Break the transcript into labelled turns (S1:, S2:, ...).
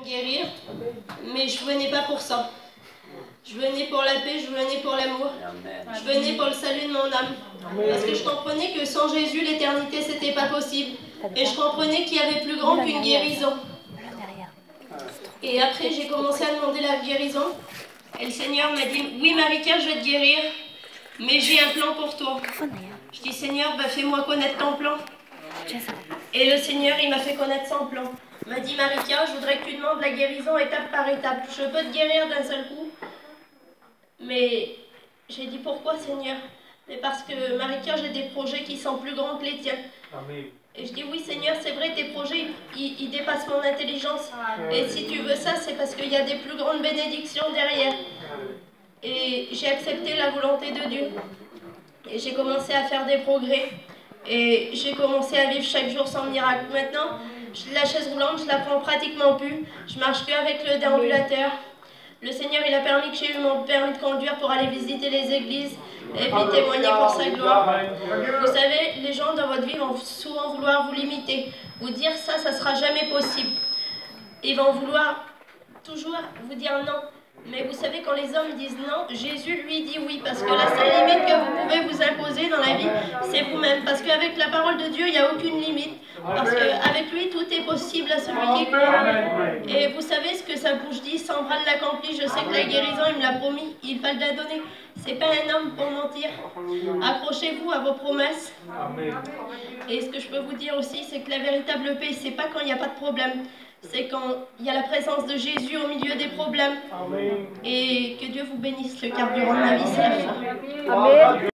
S1: Guérir, mais je venais pas pour ça. Je venais pour la paix, je venais pour l'amour. Je venais pour le salut de mon âme. Parce que je comprenais que sans Jésus, l'éternité, c'était pas possible. Et je comprenais qu'il y avait plus grand qu'une guérison. Et après, j'ai commencé à demander la guérison. Et le Seigneur m'a dit, oui, Marie-Pierre, je vais te guérir, mais j'ai un plan pour toi. Je dis, Seigneur, fais-moi connaître ton plan. Et le Seigneur, il m'a fait connaître son plan. Il m'a dit, Marie-Pierre, je voudrais que tu demandes la guérison étape par étape. Je peux te guérir d'un seul coup. Mais j'ai dit, pourquoi, Seigneur? Mais parce que, Marie-Pierre, j'ai des projets qui sont plus grands que les tiens. Amen. Et je dis, oui, Seigneur, c'est vrai, tes projets, ils dépassent mon intelligence. Et si tu veux ça, c'est parce qu'il y a des plus grandes bénédictions derrière. Et j'ai accepté la volonté de Dieu. Et j'ai commencé à faire des progrès. Et j'ai commencé à vivre chaque jour sans miracle. Maintenant, la chaise roulante, je la prends pratiquement plus. Je marche qu'avec le déambulateur. Le Seigneur, il a permis que j'ai eu mon permis de conduire pour aller visiter les églises et puis témoigner pour sa gloire. Vous savez, les gens dans votre vie vont souvent vouloir vous limiter, vous dire ça sera jamais possible. Ils vont vouloir toujours vous dire non. Mais vous savez, quand les hommes disent non, Jésus lui dit oui, parce que la seule limite que vous pouvez vous imposer dans la vie, c'est vous-même. Parce qu'avec la parole de Dieu, il n'y a aucune limite. Parce qu'avec lui, tout est possible à celui qui croit. Et vous savez ce que sa bouche dit, sans bras l'accomplit. Je sais que la guérison, il me l'a promis, il va la donner. C'est pas un homme pour mentir. Accrochez-vous à vos promesses. Et ce que je peux vous dire aussi, c'est que la véritable paix, c'est pas quand il n'y a pas de problème. C'est quand il y a la présence de Jésus au milieu des problèmes. Amen. Et que Dieu vous bénisse. Le carburant de ma vie, c'est la foi. Amen.